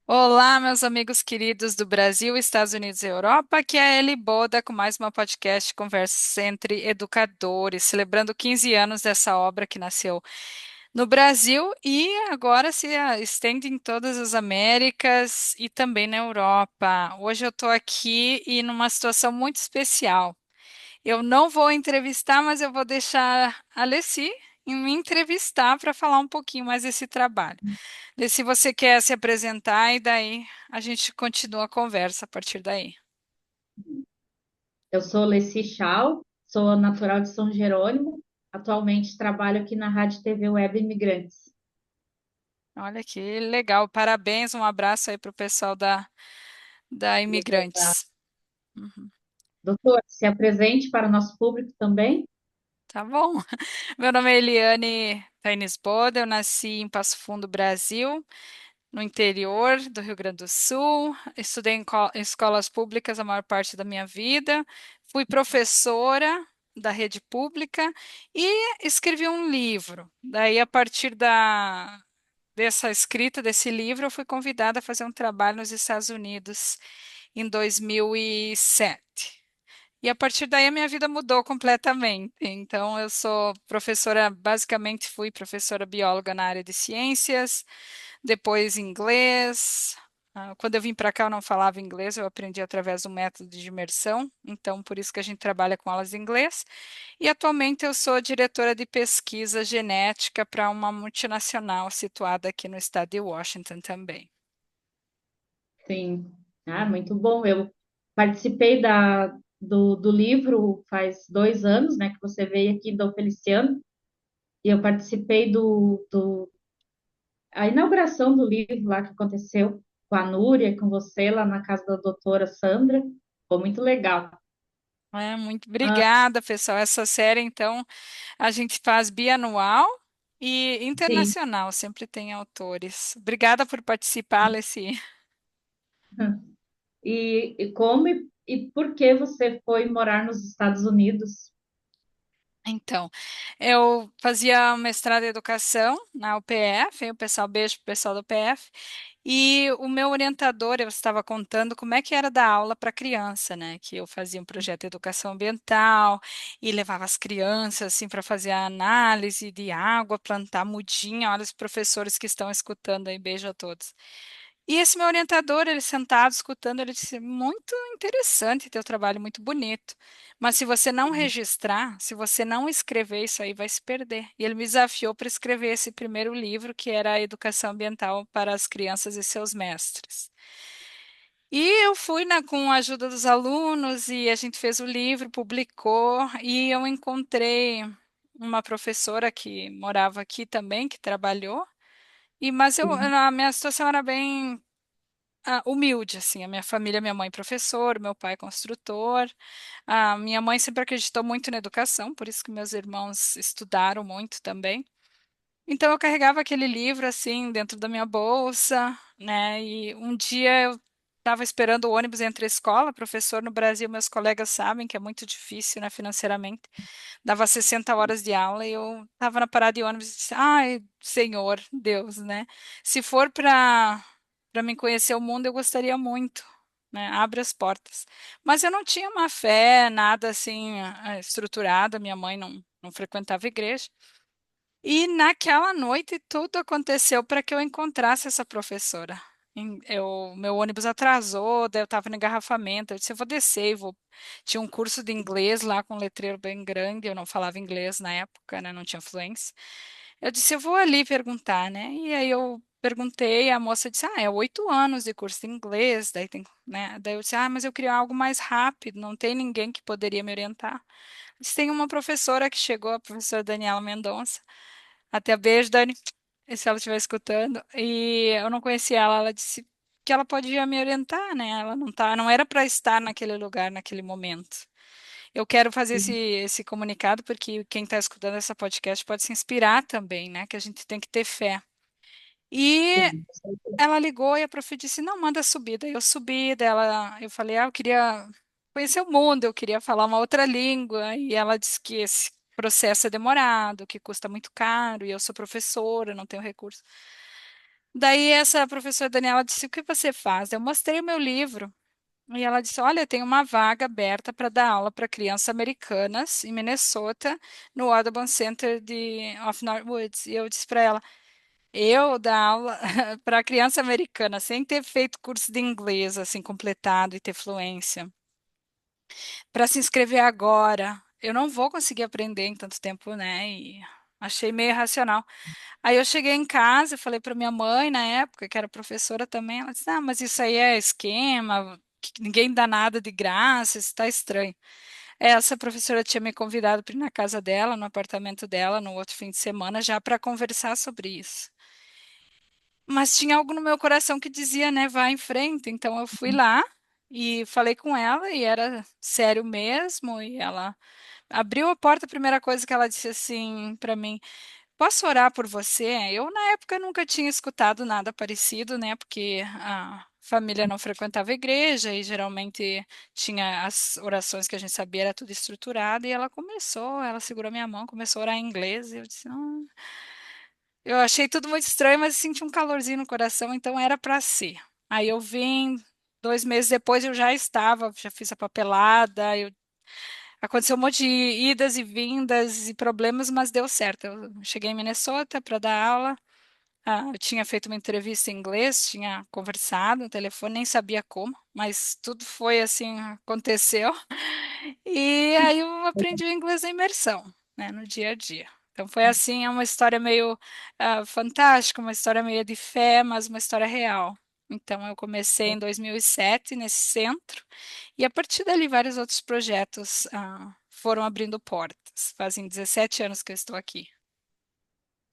Olá, meus amigos queridos do Brasil, Estados Unidos e Europa. Aqui é a Eli Boda com mais uma podcast Conversa entre Educadores, celebrando 15 anos dessa obra que nasceu no Brasil e agora se estende em todas as Américas e também na Europa. Hoje eu estou aqui e numa situação muito especial. Eu não vou entrevistar, mas eu vou deixar a Alessi me entrevistar para falar um pouquinho mais desse trabalho. Vê se você quer se apresentar e daí a gente continua a conversa a partir daí. Eu sou Leci Chau, sou natural de São Jerônimo. Atualmente trabalho aqui na Rádio TV Web Imigrantes. Olha que legal, parabéns, um abraço aí para o pessoal da Imigrantes. Uhum. Doutor, se apresente para o nosso público também. Tá bom. Meu nome é Eliane Tainis Boda, eu nasci em Passo Fundo, Brasil, no interior do Rio Grande do Sul. Estudei em escolas públicas a maior parte da minha vida. Fui professora da rede pública e escrevi um livro. Daí, a partir dessa escrita desse livro, eu fui convidada a fazer um trabalho nos Estados Unidos em 2007. E a partir daí a minha vida mudou completamente. Então, eu sou professora, basicamente fui professora bióloga na área de ciências, depois inglês. Quando eu vim para cá, eu não falava inglês, eu aprendi através do método de imersão, então por isso que a gente trabalha com aulas de inglês. E atualmente eu sou diretora de pesquisa genética para uma multinacional situada aqui no estado de Washington também. Sim, muito bom. Eu participei do livro faz 2 anos, né, que você veio aqui do Feliciano, e eu participei a inauguração do livro lá que aconteceu com a Núria, com você, lá na casa da doutora Sandra. Foi muito legal. Muito Ah, obrigada, pessoal. Essa série, então, a gente faz bianual e sim. internacional, sempre tem autores. Obrigada por participar, Alessi. E como e por que você foi morar nos Estados Unidos? Então, eu fazia mestrado em educação na UPF, o pessoal, beijo pro pessoal da UPF, e o meu orientador, eu estava contando como é que era dar aula para criança, né? Que eu fazia um projeto de educação ambiental e levava as crianças assim para fazer a análise de água, plantar mudinha. Olha os professores que estão escutando aí, beijo a todos. E esse meu orientador, ele sentado escutando, ele disse: muito interessante teu trabalho, muito bonito. Mas se você não registrar, se você não escrever, isso aí vai se perder. E ele me desafiou para escrever esse primeiro livro, que era a Educação Ambiental para as Crianças e seus Mestres. E eu fui com a ajuda dos alunos e a gente fez o livro, publicou, e eu encontrei uma professora que morava aqui também, que trabalhou. Mas Sim, a minha situação era bem humilde, assim. A minha família, minha mãe professor, meu pai construtor. A minha mãe sempre acreditou muito na educação, por isso que meus irmãos estudaram muito também. Então eu carregava aquele livro assim dentro da minha bolsa, né? E um dia eu estava esperando o ônibus entre a escola, professor no Brasil, meus colegas sabem que é muito difícil, né, financeiramente. Dava 60 horas de aula e eu estava na parada de ônibus e disse: "Ai, Senhor, Deus, né? Se for para mim conhecer o mundo, eu gostaria muito, né? Abre as portas." Mas eu não tinha uma fé, nada assim estruturada. Minha mãe não frequentava igreja. E naquela noite tudo aconteceu para que eu encontrasse essa professora. Meu ônibus atrasou, daí eu estava no engarrafamento. Eu disse: eu vou descer e vou. Tinha um curso de inglês lá com um letreiro bem grande. Eu não falava inglês na época, né? Não tinha fluência. Eu disse: eu vou ali perguntar, né? E aí eu perguntei, a moça disse: é 8 anos de curso de inglês. Daí tem, né? Daí eu disse: mas eu queria algo mais rápido. Não tem ninguém que poderia me orientar. Disse: tem uma professora que chegou, a professora Daniela Mendonça. Até beijo, Dani, se ela estiver escutando. E eu não conhecia ela, ela disse que ela podia me orientar, né? Ela não era para estar naquele lugar naquele momento. Eu quero fazer esse comunicado porque quem está escutando essa podcast pode se inspirar também, né? Que a gente tem que ter fé. E sim. ela ligou e a prof disse: não, manda subir. Daí eu subi, dela, eu falei: eu queria conhecer o mundo, eu queria falar uma outra língua. E ela disse que esse processo é demorado, que custa muito caro, e eu sou professora, não tenho recurso. Daí essa professora Daniela disse: O que você faz? Eu mostrei o meu livro. E ela disse: Olha, tem uma vaga aberta para dar aula para crianças americanas em Minnesota, no Audubon Center of Northwoods. E eu disse para ela: Eu dar aula para criança americana sem ter feito curso de inglês, assim, completado e ter fluência, para se inscrever agora, eu não vou conseguir aprender em tanto tempo, né? E achei meio irracional. Aí eu cheguei em casa e falei para minha mãe, na época, que era professora também, ela disse: Ah, mas isso aí é esquema, que ninguém dá nada de graça, isso está estranho. Essa professora tinha me convidado para ir na casa dela, no apartamento dela, no outro fim de semana, já para conversar sobre isso. Mas tinha algo no meu coração que dizia, né, vá em frente. Então eu fui lá e falei com ela e era sério mesmo. E ela abriu a porta, a primeira coisa que ela disse assim para mim: Posso orar por você? Eu, na época, nunca tinha escutado nada parecido, né? Porque a família não frequentava a igreja e geralmente tinha as orações que a gente sabia, era tudo estruturado. E ela segurou minha mão, começou a orar em inglês. E eu disse: Eu achei tudo muito estranho, mas senti um calorzinho no coração, então era para ser. Aí eu vim, 2 meses depois eu já estava, já fiz a papelada, aconteceu um monte de idas e vindas e problemas, mas deu certo. Eu cheguei em Minnesota para dar aula. Eu tinha feito uma entrevista em inglês, tinha conversado no telefone, nem sabia como, mas tudo foi assim, aconteceu. E aí eu aprendi o inglês na imersão, né, no dia a dia. Então foi assim, é uma história meio fantástica, uma história meio de fé, mas uma história real. Então eu comecei em 2007 nesse centro e a partir dali vários outros projetos foram abrindo portas. Fazem 17 anos que eu estou aqui.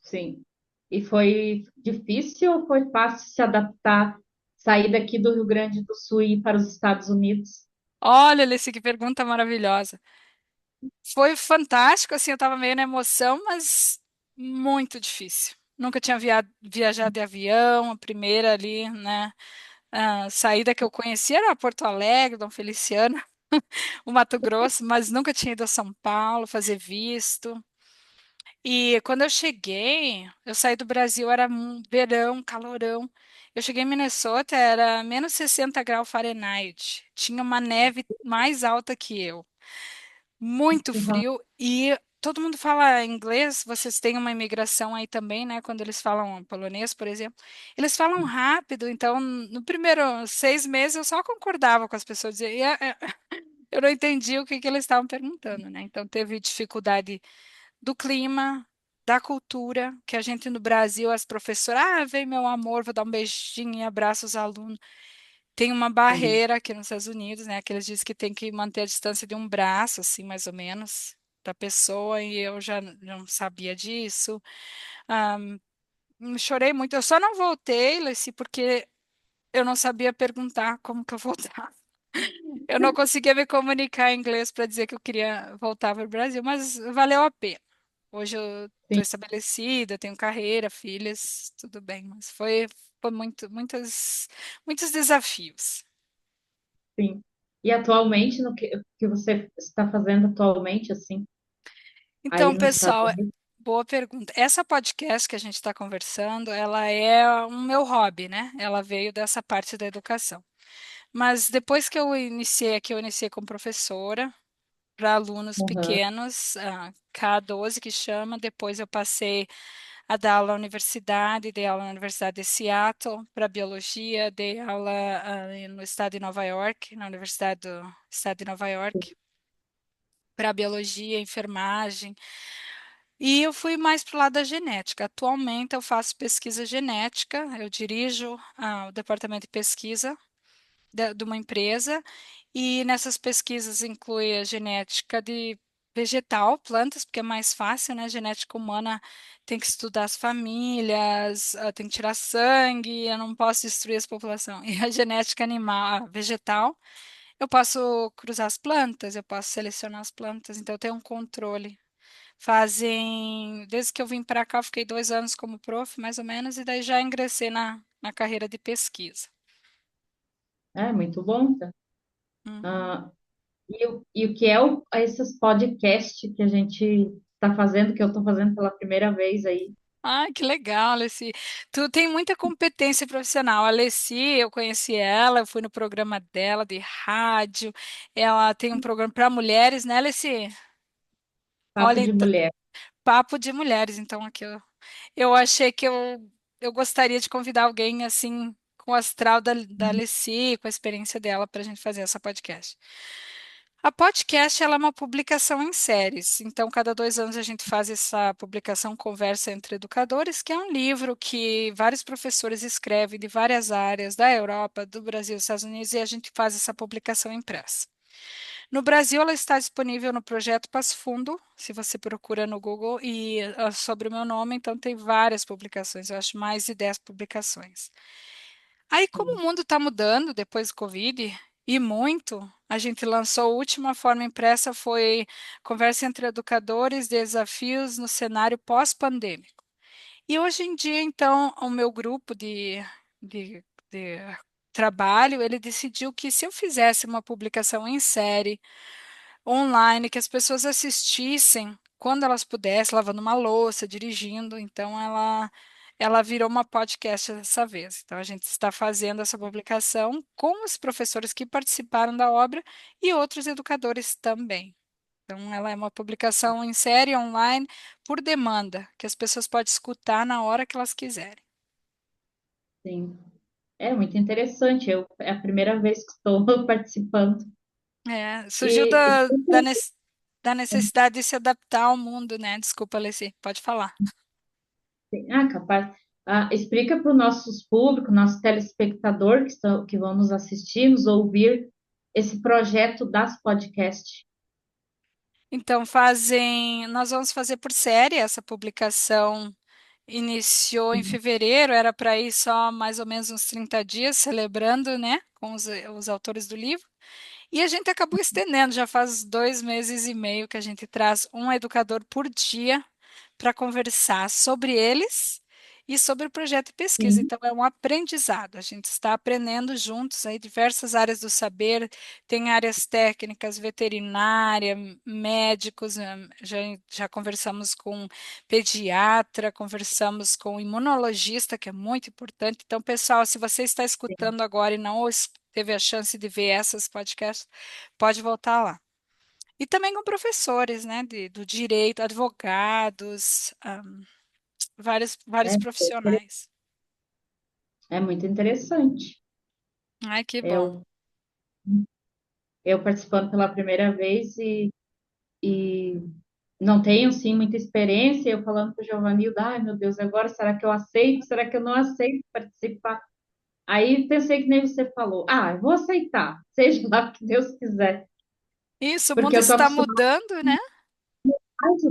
Sim. E foi difícil ou foi fácil se adaptar, sair daqui do Rio Grande do Sul e ir para os Estados Unidos? Olha, Alice, que pergunta maravilhosa. Foi fantástico, assim, eu estava meio na emoção, mas muito difícil. Nunca tinha viajado de avião, a primeira ali, né? A saída que eu conhecia era Porto Alegre, Dom Feliciano, o Mato Grosso, mas nunca tinha ido a São Paulo fazer visto. E quando eu cheguei, eu saí do Brasil, era um verão, calorão. Eu cheguei em Minnesota, era menos 60 graus Fahrenheit. Tinha uma neve mais alta que eu. Muito Uhum. frio e todo mundo fala inglês. Vocês têm uma imigração aí também, né? Quando eles falam polonês, por exemplo, eles falam rápido. Então, no primeiro 6 meses, eu só concordava com as pessoas. Eu não entendi o que que eles estavam perguntando, né? Então, teve dificuldade do clima, da cultura, que a gente no Brasil, as professoras, vem meu amor, vou dar um beijinho e abraço os alunos. Tem uma Sim, barreira aqui nos Estados Unidos, né? Que eles dizem que tem que manter a distância de um braço, assim, mais ou menos, da pessoa, e eu já não sabia disso. Ah, chorei muito. Eu só não voltei, Lacey, porque eu não sabia perguntar como que eu voltava. Eu não conseguia me comunicar em inglês para dizer que eu queria voltar para o Brasil, mas valeu a pena. Hoje eu estou sim, estabelecida, tenho carreira, filhas, tudo bem, mas foi muitos desafios. sim. E atualmente, no que você está fazendo atualmente, assim, Então, aí nos Estados pessoal, Unidos? boa pergunta. Essa podcast que a gente está conversando, ela é um meu hobby, né? Ela veio dessa parte da educação. Mas depois que eu iniciei aqui, eu iniciei como professora para alunos Uhum, pequenos, K12 que chama. Depois eu passei a dar aula na universidade, dei aula na Universidade de Seattle para biologia, dei aula no estado de Nova York, na Universidade do Estado de Nova York, para biologia, enfermagem. E eu fui mais para o lado da genética. Atualmente eu faço pesquisa genética, eu dirijo o departamento de pesquisa de uma empresa, e nessas pesquisas inclui a genética de vegetal, plantas, porque é mais fácil, né? Genética humana tem que estudar as famílias, tem que tirar sangue, eu não posso destruir as populações. E a genética animal, vegetal, eu posso cruzar as plantas, eu posso selecionar as plantas, então eu tenho um controle. Desde que eu vim para cá, eu fiquei 2 anos como prof, mais ou menos, e daí já ingressei na carreira de pesquisa. é muito bom, tá? Uhum. Ah, e o que é esses podcasts que a gente está fazendo, que eu estou fazendo pela primeira vez aí? Ai, que legal, Alessi. Tu tem muita competência profissional. A Alessi, eu conheci ela, eu fui no programa dela de rádio. Ela tem um programa para mulheres, né, Alessi? Papo Olha, de mulher. papo de mulheres. Então, aqui eu achei que eu gostaria de convidar alguém assim, com o astral da Alessi, com a experiência dela, para a gente fazer essa podcast. A podcast ela é uma publicação em séries, então cada 2 anos a gente faz essa publicação Conversa entre Educadores, que é um livro que vários professores escrevem de várias áreas da Europa, do Brasil, dos Estados Unidos, e a gente faz essa publicação impressa. No Brasil, ela está disponível no projeto Passo Fundo, se você procura no Google, e sobre o meu nome, então tem várias publicações, eu acho mais de 10 publicações. Aí, como o mundo está mudando depois do Covid, e muito, a gente lançou a última forma impressa, foi Conversa entre Educadores, Desafios no Cenário Pós-Pandêmico. E hoje em dia, então, o meu grupo de trabalho, ele decidiu que se eu fizesse uma publicação em série, online, que as pessoas assistissem quando elas pudessem, lavando uma louça, dirigindo. Então, ela virou uma podcast dessa vez. Então, a gente está fazendo essa publicação com os professores que participaram da obra e outros educadores também. Então, ela é uma publicação em série online por demanda, que as pessoas podem escutar na hora que elas quiserem. Sim. É muito interessante. É a primeira vez que estou participando. É, surgiu E, da necessidade de se adaptar ao mundo, né? Desculpa, Alessi, pode falar. capaz. Explica para o nosso público, nosso telespectador que vão nos assistir, nos ouvir, esse projeto das podcasts. Então, nós vamos fazer por série, essa publicação iniciou em fevereiro, era para ir só mais ou menos uns 30 dias, celebrando, né, com os autores do livro. E a gente acabou estendendo, já faz 2 meses e meio que a gente traz um educador por dia para conversar sobre eles e sobre o projeto de pesquisa. Sim, Então, é um aprendizado. A gente está aprendendo juntos aí diversas áreas do saber, tem áreas técnicas, veterinária, médicos, já conversamos com pediatra, conversamos com imunologista, que é muito importante. Então, pessoal, se você está sim. escutando agora e não teve a chance de ver essas podcasts, pode voltar lá. E também com professores, né, do direito, advogados, vários É, profissionais. é muito interessante. Ai, que bom. Eu, eu participando pela primeira vez e não tenho, sim, muita experiência, eu falando para o Giovanildo, ai, meu Deus, agora será que eu aceito? Será que eu não aceito participar? Aí pensei que nem você falou, eu vou aceitar, seja lá o que Deus quiser, Isso, o porque mundo eu tô está acostumada, mudando, né?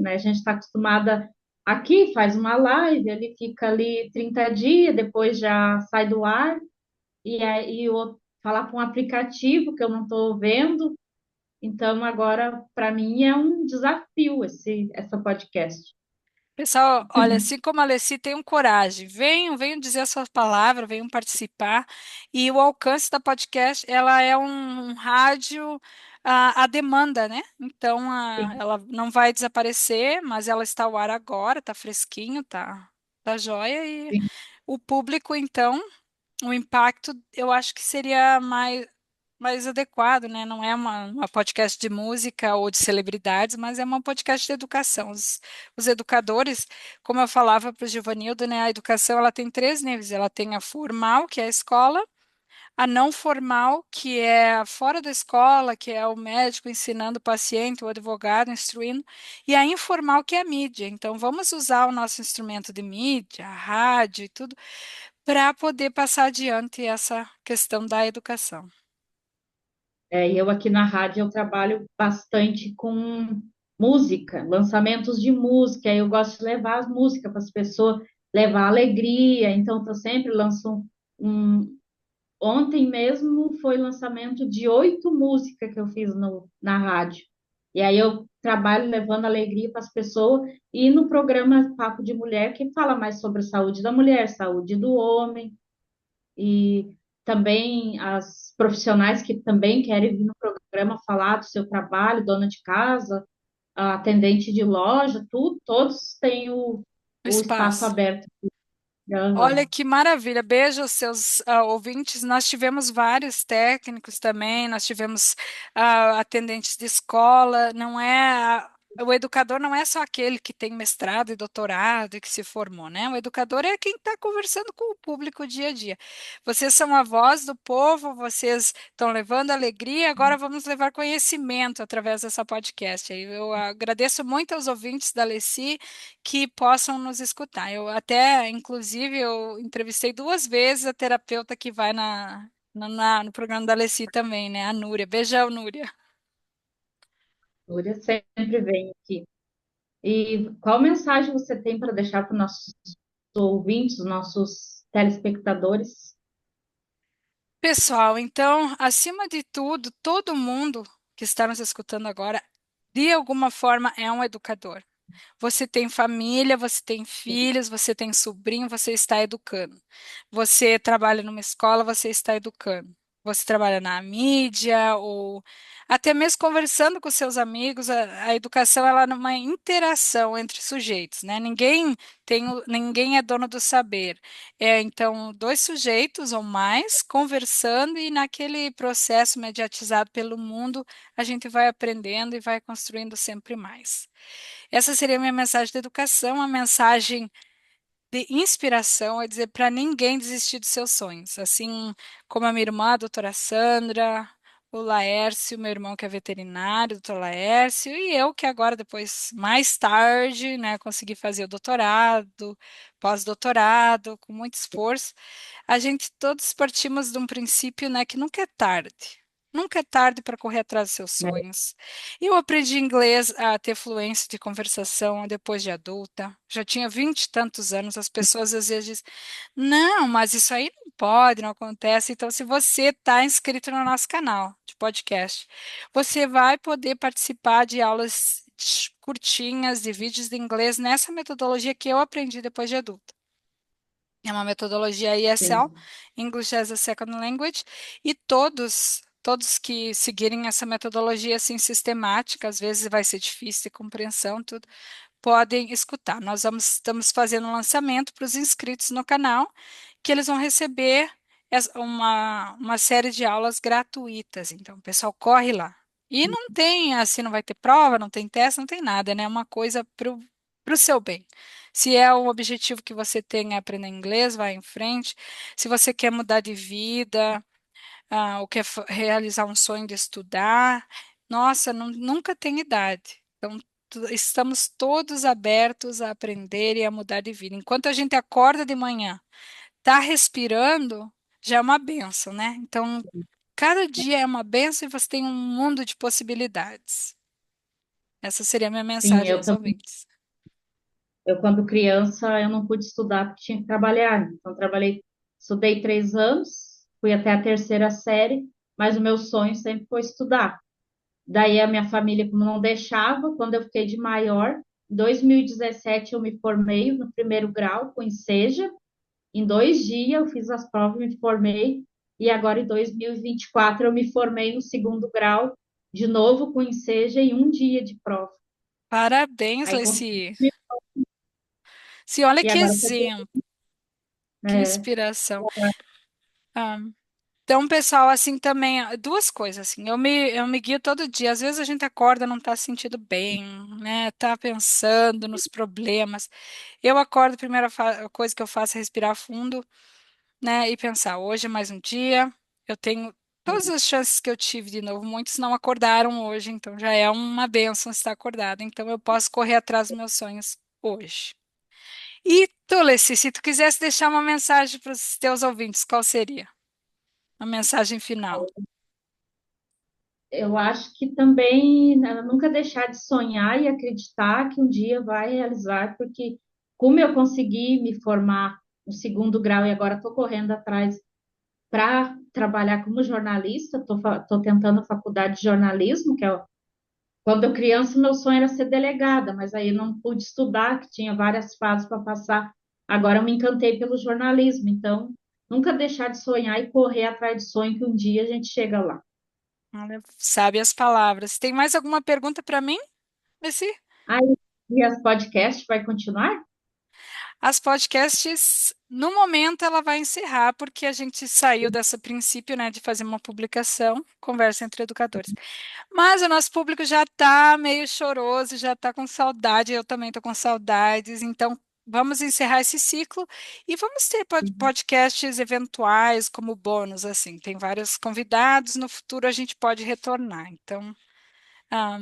né? A gente está acostumada aqui, faz uma live, ele fica ali 30 dias, depois já sai do ar, e aí eu falar para um aplicativo que eu não estou vendo, então agora para mim é um desafio essa podcast. Pessoal, olha, assim como a Alessi, tenham coragem. Venham dizer a sua palavra, venham participar. E o alcance da podcast, ela é um rádio à demanda, né? Então, Sim, ela não vai desaparecer, mas ela está ao ar agora, tá fresquinho, tá jóia. E sim. o público, então, o impacto, eu acho que seria mais adequado, né? Não é uma podcast de música ou de celebridades, mas é uma podcast de educação. Os educadores, como eu falava para o Giovanildo, né? A educação ela tem 3 níveis. Ela tem a formal, que é a escola, a não formal, que é fora da escola, que é o médico ensinando o paciente, o advogado instruindo, e a informal, que é a mídia. Então, vamos usar o nosso instrumento de mídia, a rádio e tudo para poder passar adiante essa questão da educação. E eu aqui na rádio eu trabalho bastante com música, lançamentos de música. Eu gosto de levar as músicas para as pessoas, levar alegria. Então, eu sempre lanço ontem mesmo foi lançamento de 8 músicas que eu fiz na rádio. E aí eu trabalho levando alegria para as pessoas e no programa Papo de Mulher, que fala mais sobre a saúde da mulher, saúde do homem e também as profissionais que também querem vir no programa falar do seu trabalho, dona de casa, atendente de loja, tudo, todos têm o o espaço espaço. aberto. Olha Aham. que maravilha. Beijo aos seus ouvintes. Nós tivemos vários técnicos também, nós tivemos atendentes de escola. Não é o educador não é só aquele que tem mestrado e doutorado e que se formou, né? O educador é quem está conversando com o público dia a dia. Vocês são a voz do povo, vocês estão levando alegria, agora vamos levar conhecimento através dessa podcast. Eu agradeço muito aos ouvintes da Leci que possam nos escutar. Eu até, inclusive, eu entrevistei duas vezes a terapeuta que vai no programa da Leci também, né? A Núria. Beijão, Núria. Núria sempre vem aqui. E qual mensagem você tem para deixar para os nossos ouvintes, os nossos telespectadores? Pessoal, então, acima de tudo, todo mundo que está nos escutando agora, de alguma forma, é um educador. Você tem família, você tem filhos, você tem sobrinho, você está educando. Você trabalha numa escola, você está educando. Você trabalha na mídia ou até mesmo conversando com seus amigos, a educação ela é uma interação entre sujeitos, né? Ninguém é dono do saber. É, então, dois sujeitos ou mais conversando e naquele processo mediatizado pelo mundo, a gente vai aprendendo e vai construindo sempre mais. Essa seria a minha mensagem de educação, a mensagem de inspiração é dizer para ninguém desistir dos seus sonhos. Assim como a minha irmã, a doutora Sandra, o Laércio, meu irmão que é veterinário, o doutor Laércio, e eu que agora, depois, mais tarde, né, consegui fazer o doutorado, pós-doutorado, com muito esforço. A gente todos partimos de um princípio, né, que nunca é tarde. Nunca é tarde para correr atrás dos seus sonhos. Eu aprendi inglês a ter fluência de conversação depois de adulta. Já tinha 20 e tantos anos. As pessoas às vezes dizem, não, mas isso aí não pode, não acontece. Então, se você está inscrito no nosso canal de podcast, você vai poder participar de aulas curtinhas, de vídeos de inglês nessa metodologia que eu aprendi depois de adulta. É uma metodologia ESL, Sim, English as a Second Language, e todos que seguirem essa metodologia assim sistemática, às vezes vai ser difícil de compreensão, tudo, podem escutar. Estamos fazendo um lançamento para os inscritos no canal, que eles vão receber uma série de aulas gratuitas. Então, o pessoal corre lá. E não tem, assim, não vai ter prova, não tem teste, não tem nada, né? É uma coisa para o seu bem. Se é o objetivo que você tem é aprender inglês, vai em frente. Se você quer mudar de vida, ou quer realizar um sonho de estudar, nossa, nunca tem idade. Então, estamos todos abertos a aprender e a mudar de vida. Enquanto a gente acorda de manhã, está respirando, já é uma benção, né? Então, cada dia é uma benção e você tem um mundo de possibilidades. Essa seria a minha sim, mensagem eu aos também. ouvintes. Eu, quando criança, eu não pude estudar porque tinha que trabalhar. Então, estudei 3 anos, fui até a terceira série, mas o meu sonho sempre foi estudar. Daí a minha família, como não deixava, quando eu fiquei de maior, em 2017 eu me formei no primeiro grau com Enseja. Em 2 dias eu fiz as provas, me formei. E agora em 2024 eu me formei no segundo grau, de novo com Enseja, em um dia de prova. Parabéns, Aí consegui. Leci. Se olha E que agora exemplo, que é, inspiração. Ah, então, pessoal, assim também, duas coisas, assim, eu me guio todo dia, às vezes a gente acorda, não tá se sentindo bem, né, tá pensando nos problemas, eu acordo, a primeira coisa que eu faço é respirar fundo, né, e pensar, hoje é mais um dia, eu tenho todas as chances que eu tive de novo, muitos não acordaram hoje, então já é uma bênção estar acordado, então eu posso correr atrás dos meus sonhos hoje. E tu, Leci, se tu quisesse deixar uma mensagem para os teus ouvintes, qual seria? Uma mensagem final. eu acho que também, né, nunca deixar de sonhar e acreditar que um dia vai realizar, porque como eu consegui me formar no segundo grau e agora estou correndo atrás para trabalhar como jornalista, estou tentando a faculdade de jornalismo, quando eu criança meu sonho era ser delegada, mas aí eu não pude estudar, que tinha várias fases para passar. Agora eu me encantei pelo jornalismo, então nunca deixar de sonhar e correr atrás de sonho que um dia a gente chega lá. Olha, sabe as palavras. Tem mais alguma pergunta para mim, Messi? Aí, e as podcasts vai continuar? As podcasts, no momento, ela vai encerrar, porque a gente saiu desse princípio, né, de fazer uma publicação, conversa entre educadores. Mas o nosso público já está meio choroso, já está com saudade, eu também estou com saudades, então vamos encerrar esse ciclo e vamos ter podcasts eventuais como bônus, assim. Tem vários convidados, no futuro a gente pode retornar. Então, ah,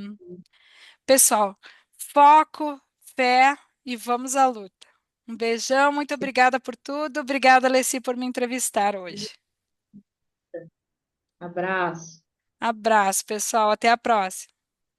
pessoal, foco, fé e vamos à luta. Um beijão, muito obrigada por tudo. Obrigada, Alessi, por me entrevistar hoje. Abraço. Abraço, pessoal. Até a próxima.